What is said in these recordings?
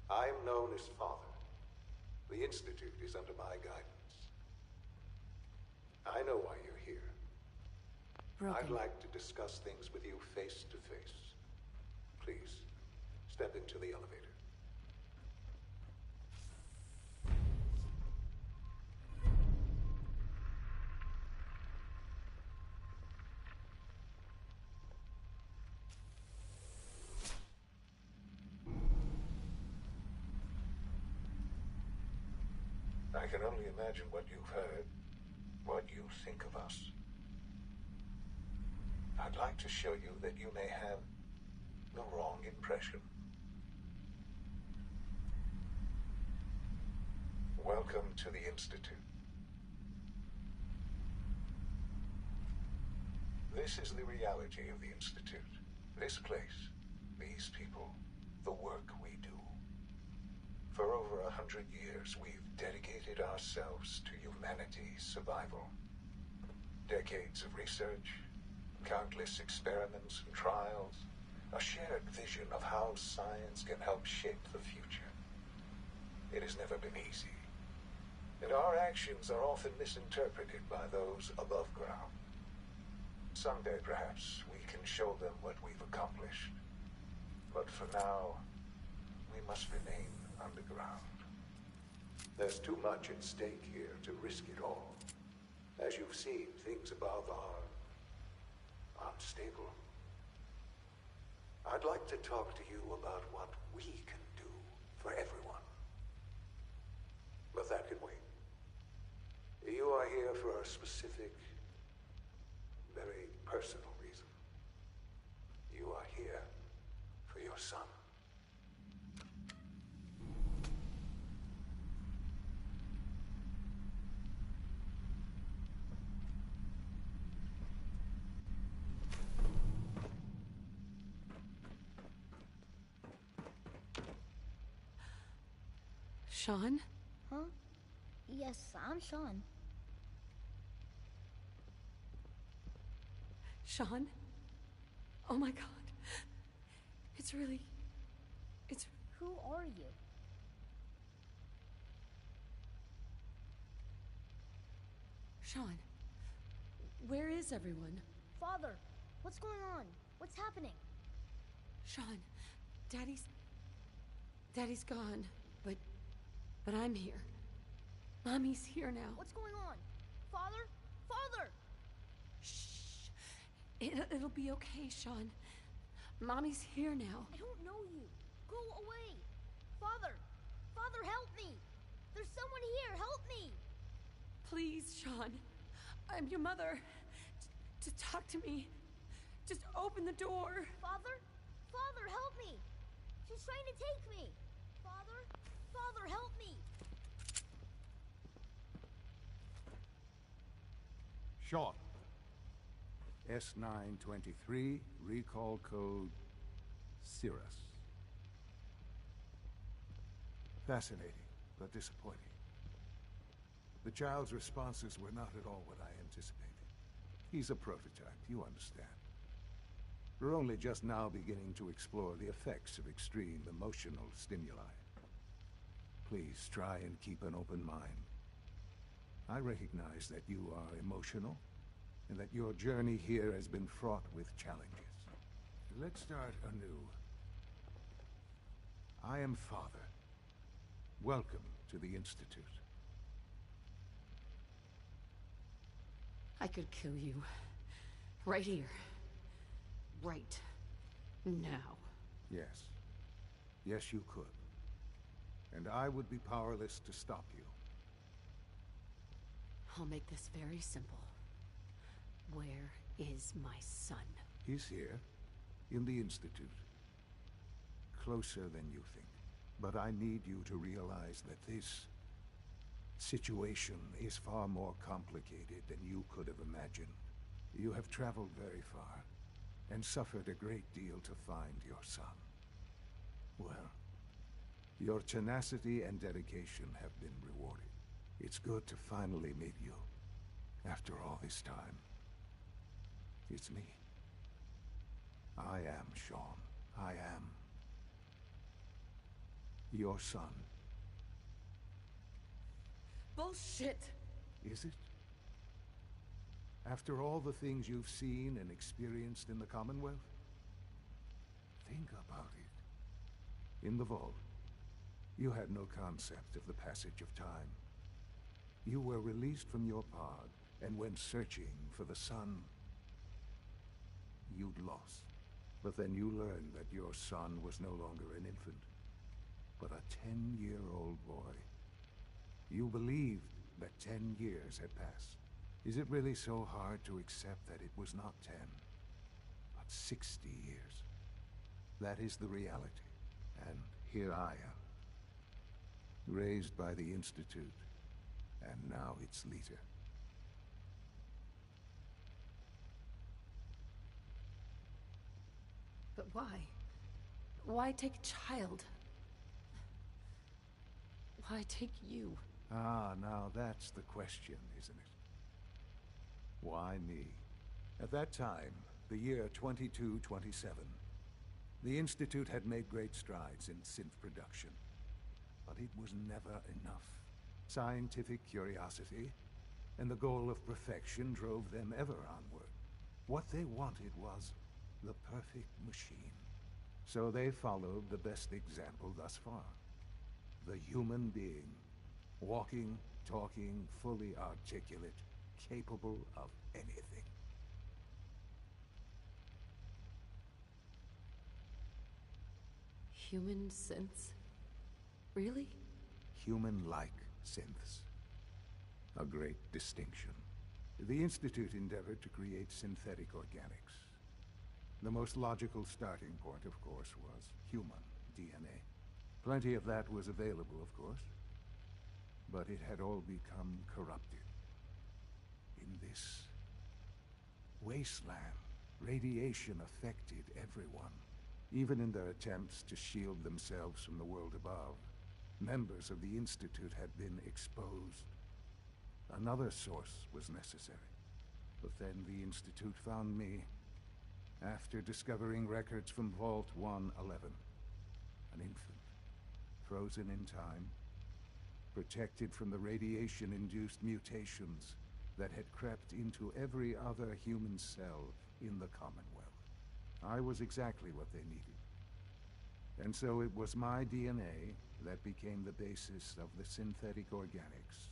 I am known as Father. The Institute is under my guidance. I know why you're here. Broken. I'd like to discuss things with you face to face. Please, step into the elevator. I can only imagine what you've heard, what you think of us. I'd like to show you that you may have the wrong impression. Welcome to the Institute. This is the reality of the Institute. This place, these people, the work we do. For over 100 years, we've dedicated ourselves to humanity's survival. Decades of research, countless experiments and trials, a shared vision of how science can help shape the future. It has never been easy, and our actions are often misinterpreted by those above ground. Someday, perhaps, we can show them what we've accomplished. But for now, we must remain underground. There's too much at stake here to risk it all. As you've seen, things above are unstable. I'd like to talk to you about what we can do for everyone. But that can wait. You are here for a specific, very personal reason. You are here for your son. Sean? Huh? Yes, I'm Sean. Sean? Oh my God. It's... Who are you? Sean, where is everyone? Father, what's going on? What's happening? Sean, Daddy's gone, but I'm here. Mommy's here now. What's going on? Father? Father! Shh. It'll be okay, Sean. Mommy's here now. I don't know you. Go away. Father! Father, help me! There's someone here. Help me! Please, Sean. I'm your mother. To talk to me. Just open the door. Father? Father, help me! She's trying to take me! Father? Father, help me! Sean. S923, recall code Cirrus. Fascinating, but disappointing. The child's responses were not at all what I anticipated. He's a prototype, you understand. We're only just now beginning to explore the effects of extreme emotional stimuli. Please try and keep an open mind. I recognize that you are emotional, and that your journey here has been fraught with challenges. Let's start anew. I am Father. Welcome to the Institute. I could kill you. Right here. Right now. Yes. Yes, you could. And I would be powerless to stop you. I'll make this very simple. Where is my son? He's here, in the Institute. Closer than you think. But I need you to realize that this situation is far more complicated than you could have imagined. You have traveled very far, and suffered a great deal to find your son. Well, your tenacity and dedication have been rewarded. It's good to finally meet you, after all this time. It's me. I am Sean. I am. Your son. Bullshit! Is it? After all the things you've seen and experienced in the Commonwealth? Think about it. In the vault, you had no concept of the passage of time. You were released from your pod and went searching for the sun you'd lost. But then you learned that your son was no longer an infant, but a 10-year-old boy. You believed that 10 years had passed. Is it really so hard to accept that it was not 10, but 60 years? That is the reality. And here I am, raised by the Institute, and now its leader. But why? Why take a child? Why take you? Ah, now that's the question, isn't it? Why me? At that time, the year 2227, the Institute had made great strides in synth production. But it was never enough. Scientific curiosity and the goal of perfection drove them ever onward. What they wanted was the perfect machine. So they followed the best example thus far. The human being. Walking, talking, fully articulate, capable of anything. Human synths? Really? Human-like synths. A great distinction. The Institute endeavored to create synthetic organics. The most logical starting point, of course, was human DNA. Plenty of that was available, of course. But it had all become corrupted. In this wasteland, radiation affected everyone. Even in their attempts to shield themselves from the world above, members of the Institute had been exposed. Another source was necessary. But then the Institute found me, after discovering records from Vault 111. An infant, frozen in time, protected from the radiation-induced mutations that had crept into every other human cell in the Commonwealth. I was exactly what they needed. And so it was my DNA that became the basis of the synthetic organics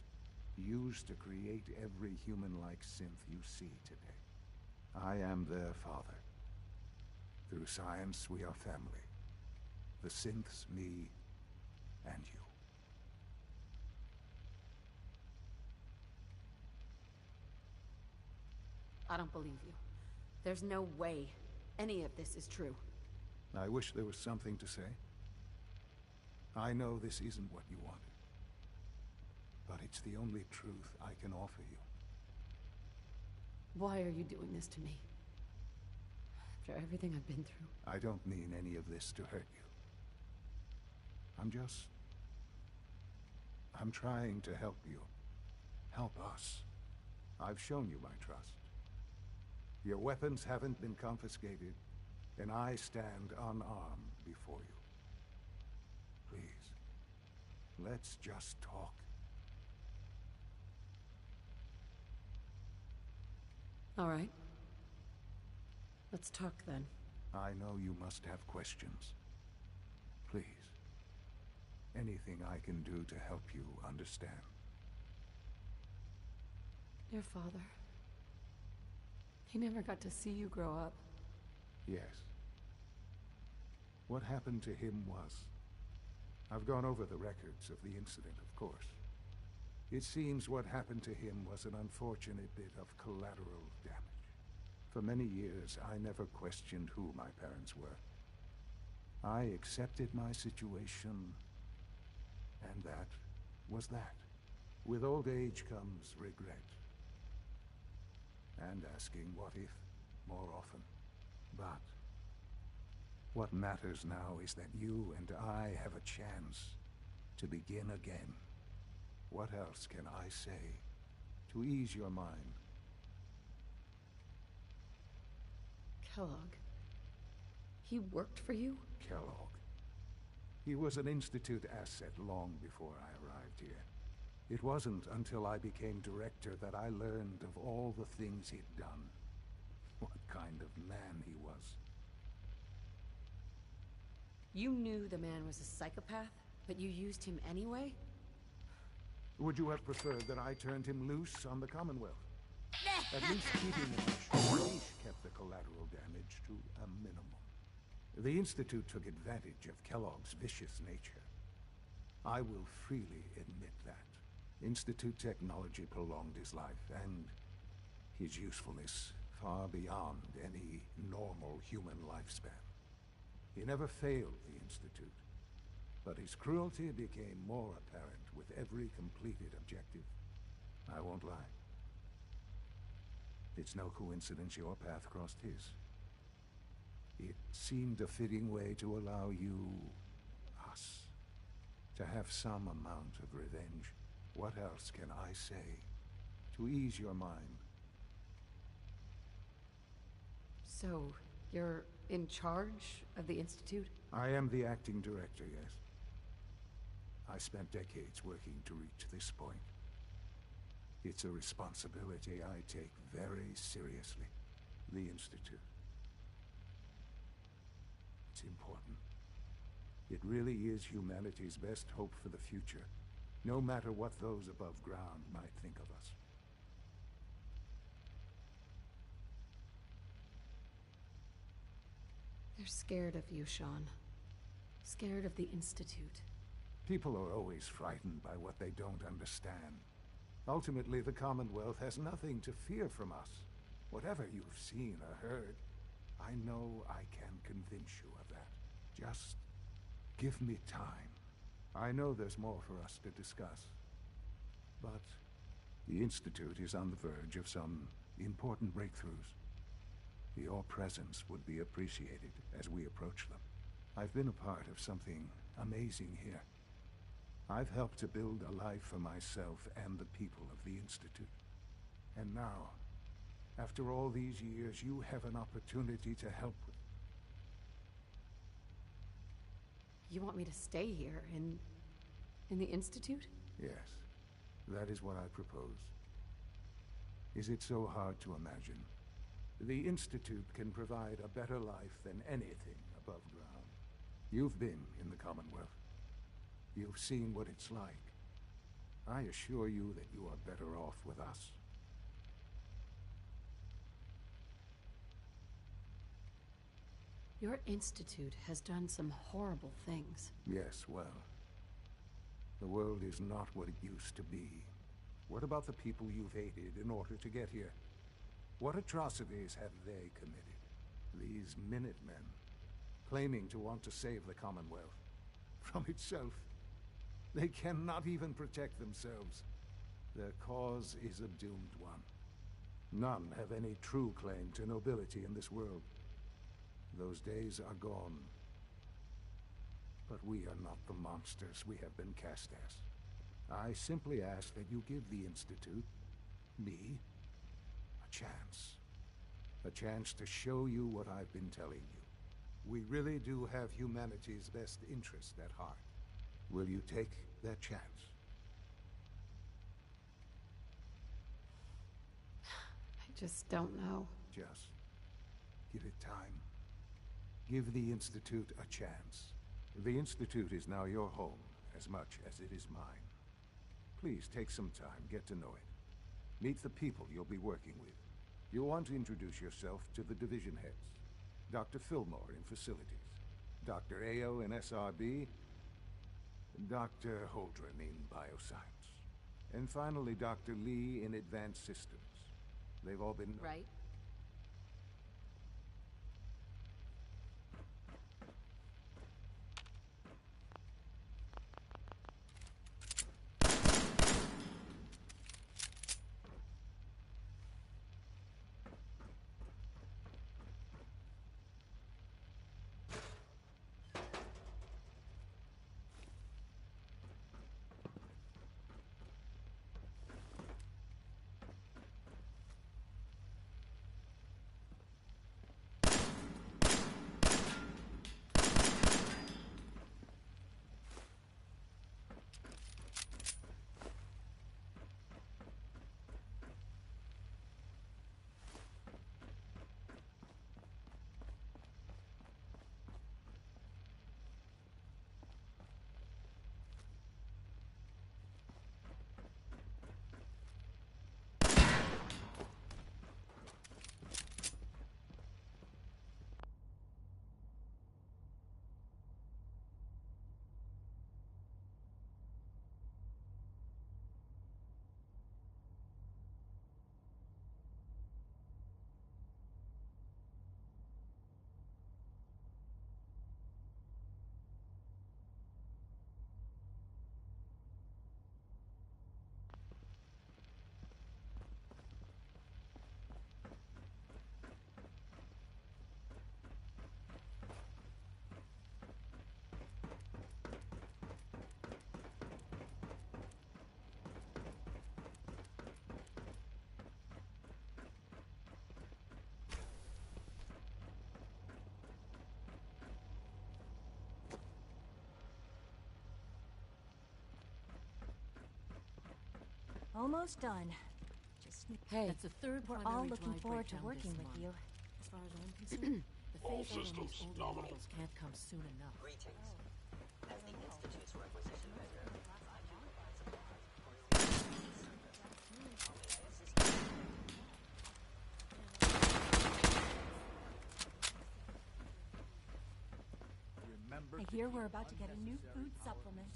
used to create every human-like synth you see today. I am their father. Through science, we are family. The synths, me, and you. I don't believe you. There's no way any of this is true. I wish there was something to say. I know this isn't what you wanted. But it's the only truth I can offer you. Why are you doing this to me? After everything I've been through. I don't mean any of this to hurt you. I'm trying to help you. Help us. I've shown you my trust. Your weapons haven't been confiscated, and I stand unarmed before you. Please, let's just talk. All right. Let's talk then. I know you must have questions. Please. Anything I can do to help you understand. Your father. He never got to see you grow up. Yes. What happened to him was... I've gone over the records of the incident, of course. It seems what happened to him was an unfortunate bit of collateral damage. For many years, I never questioned who my parents were. I accepted my situation, and that was that. With old age comes regret. And asking what if more often. But what matters now is that you and I have a chance to begin again. What else can I say to ease your mind? Kellogg. He worked for you? Kellogg. He was an Institute asset long before I arrived here. It wasn't until I became director that I learned of all the things he'd done. What kind of man he was. You knew the man was a psychopath, but you used him anyway? Would you have preferred that I turned him loose on the Commonwealth? At least keeping him on short leash kept the collateral damage to a minimum. The Institute took advantage of Kellogg's vicious nature. I will freely admit that. Institute technology prolonged his life, and his usefulness far beyond any normal human lifespan. He never failed the Institute, but his cruelty became more apparent with every completed objective. I won't lie. It's no coincidence your path crossed his. It seemed a fitting way to allow you, us, to have some amount of revenge. What else can I say to ease your mind? So, you're in charge of the Institute? I am the acting director, yes. I spent decades working to reach this point. It's a responsibility I take very seriously. The Institute. It's important. It really is humanity's best hope for the future, no matter what those above ground might think of us. They're scared of you, Sean. Scared of the Institute. People are always frightened by what they don't understand. Ultimately, the Commonwealth has nothing to fear from us. Whatever you've seen or heard, I know I can convince you of that. Just give me time. I know there's more for us to discuss. But the Institute is on the verge of some important breakthroughs. Your presence would be appreciated as we approach them. I've been a part of something amazing here. I've helped to build a life for myself and the people of the Institute. And now, after all these years, you have an opportunity to help with. You want me to stay here, in the Institute? Yes, that is what I propose. Is it so hard to imagine? The Institute can provide a better life than anything above ground. You've been in the Commonwealth. You've seen what it's like. I assure you that you are better off with us. Your Institute has done some horrible things. Yes, well, the world is not what it used to be. What about the people you've aided in order to get here? What atrocities have they committed? These Minutemen, claiming to want to save the Commonwealth from itself. They cannot even protect themselves. Their cause is a doomed one. None have any true claim to nobility in this world. Those days are gone. But we are not the monsters we have been cast as. I simply ask that you give the Institute, me, a chance. A chance to show you what I've been telling you. We really do have humanity's best interest at heart. Will you take that chance? I just don't know. Just give it time. Give the Institute a chance. The Institute is now your home, as much as it is mine. Please take some time, get to know it. Meet the people you'll be working with. You'll want to introduce yourself to the division heads. Dr. Fillmore in facilities, Dr. Ayo in SRB, Dr. Holdren in bioscience, and finally Dr. Lee in advanced systems. They've all been... Right. Almost done. Hey, That's the third We're primary all looking drive forward to breakdown working this with month. you. As far as I'm concerned, the All phase out on systems these older nominal. models can't come soon enough. Greetings. As the Institute's requisition vendor, I can provide supplies for I hear we're about to get a new food supplement.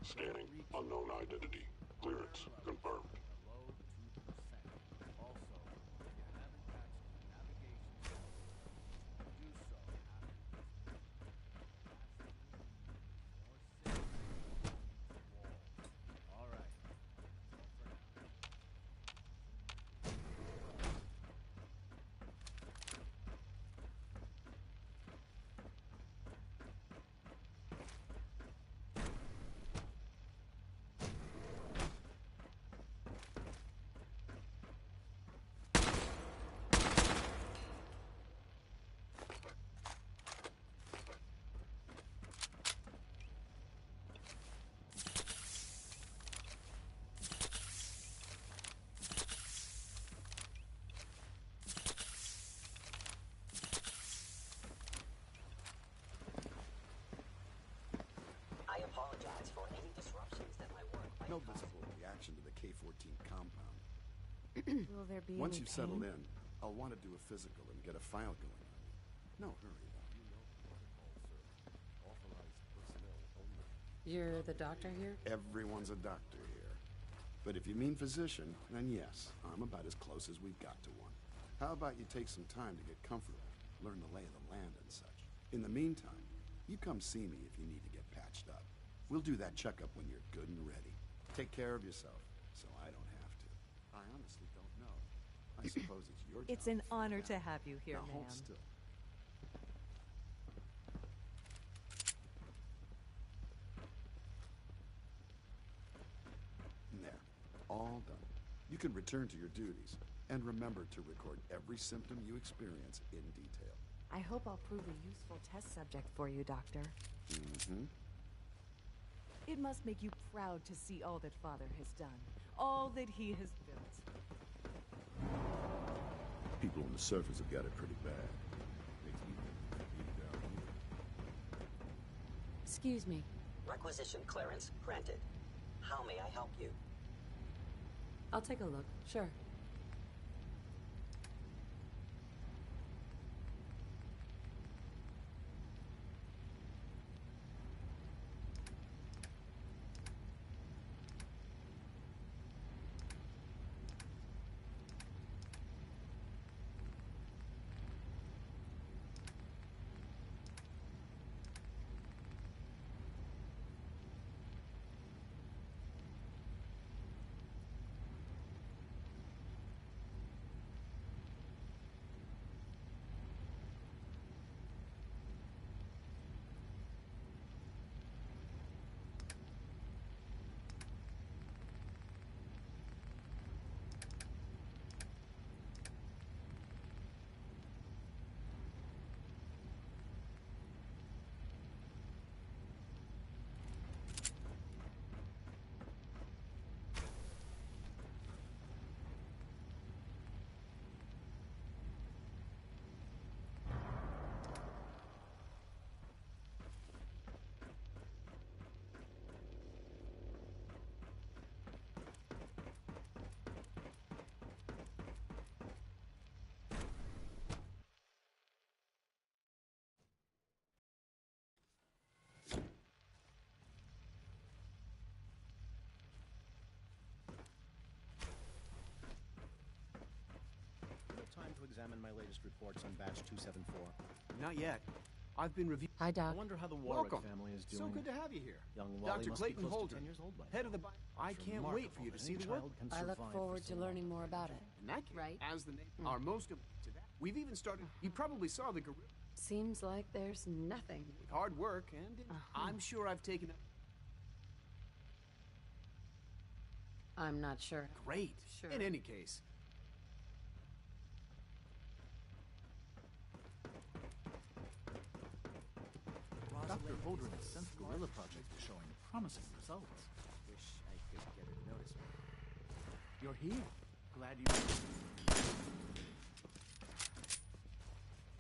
Scanning. Unknown identity. Clearance confirmed. I apologize for any disruptions that my work might No cause. visible reaction to the K-14 compound. Will there be Once any you've settled pain? in, I'll want to do a physical and get a file going on you. No hurry, though. you're the doctor here? Everyone's a doctor here. But if you mean physician, then yes, I'm about as close as we've got to one. How about you take some time to get comfortable, learn the lay of the land and such. In the meantime, you come see me if you need to get patched up. We'll do that checkup when you're good and ready. Take care of yourself, so I don't have to. I honestly don't know. I suppose it's your job. It's an to figure honor it to out. have you here, Now hold ma'am. still. There. All done. You can return to your duties. And remember to record every symptom you experience in detail. I hope I'll prove a useful test subject for you, Doctor. Mm-hmm. It must make you proud to see all that Father has done, all that he has built. People on the surface have got it pretty bad. Makes me think they need it down here. Excuse me. Requisition clearance granted. How may I help you? I'll take a look. Sure. Time to examine my latest reports on batch 274. Not yet. I've been reviewing. Hi, I Doc. wonder how the Warwick Welcome. family is doing. So good to have you here. Young Wally Dr. must Clayton be close Holder, to 10 years old by head now. of the I It's can't wait for you to remarkable see that the any work. child can I look survive forward for to so learning long. more about it. In that case, Right. as the name are most of to that. We've even started. You probably saw the gorilla Seems like there's nothing. with hard work, and I'm sure I've taken. I'm not sure. Great. Sure. In any case, Dr. Holder and the Synth Gorilla Project is showing promising results. wish I Couldn't get her to notice me. You're here. Glad you...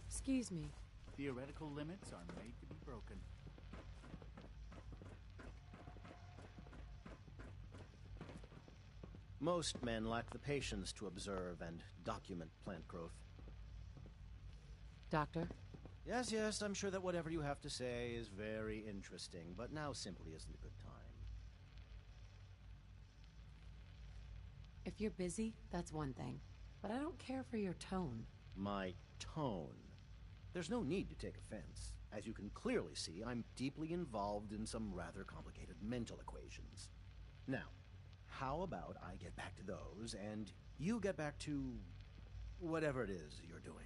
Excuse me. Theoretical limits are made to be broken. Most men lack the patience to observe and document plant growth. Doctor? Yes, yes, I'm sure that whatever you have to say is very interesting, but now simply isn't a good time. If you're busy, that's one thing. But I don't care for your tone. My tone. There's no need to take offense. As you can clearly see, I'm deeply involved in some rather complicated mental equations. Now, how about I get back to those, and you get back to whatever it is you're doing?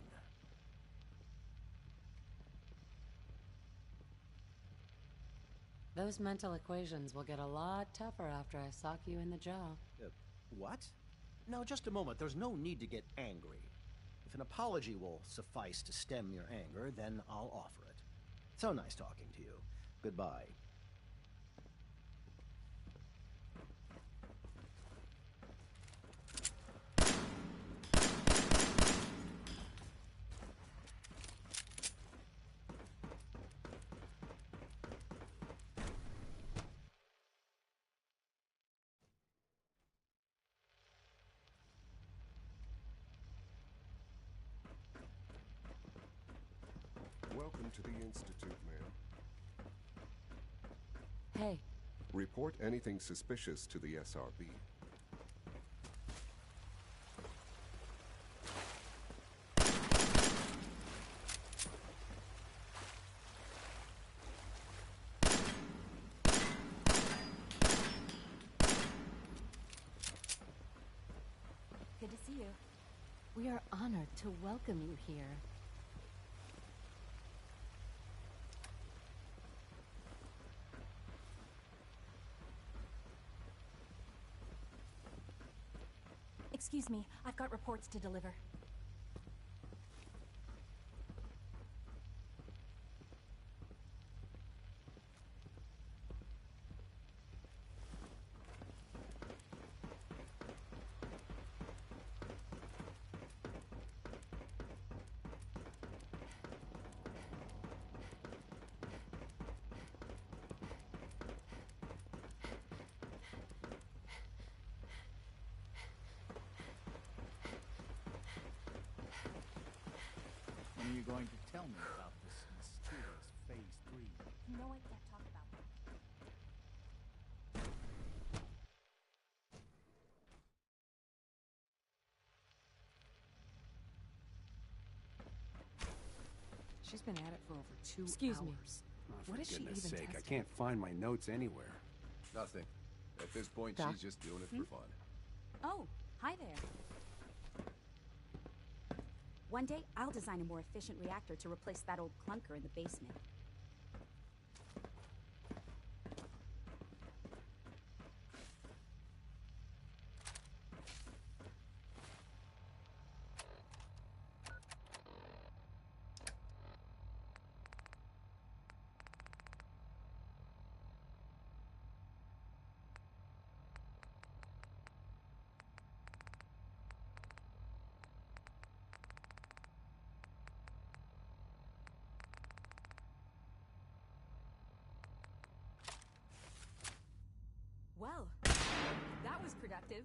Those mental equations will get a lot tougher after I sock you in the jaw. What? Now, just a moment. There's no need to get angry. If an apology will suffice to stem your anger, then I'll offer it. So nice talking to you. Goodbye. Welcome to the Institute, ma'am. Hey. Report anything suspicious to the SRB. Good to see you. We are honored to welcome you here. Excuse me, I've got reports to deliver. When are you going to tell me about this mysterious Phase 3? No, I can't talk about that. She's been at it for over 2 Excuse hours. me. Oh, What is she even sake, I testing? can't find my notes anywhere. Nothing. At this point, Doc? she's just doing it for fun. Oh, hi there. One day, I'll design a more efficient reactor to replace that old clunker in the basement. Well, that was productive.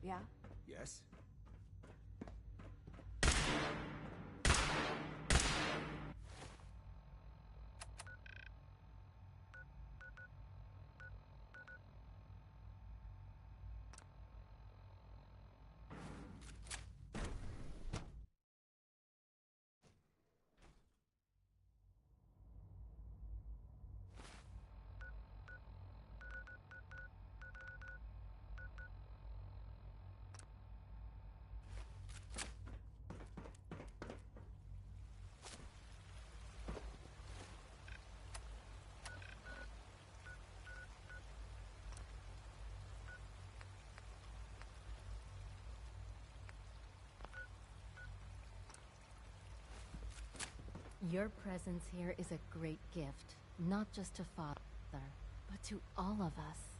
Yeah? Yes? Your presence here is a great gift, not just to Father, but to all of us.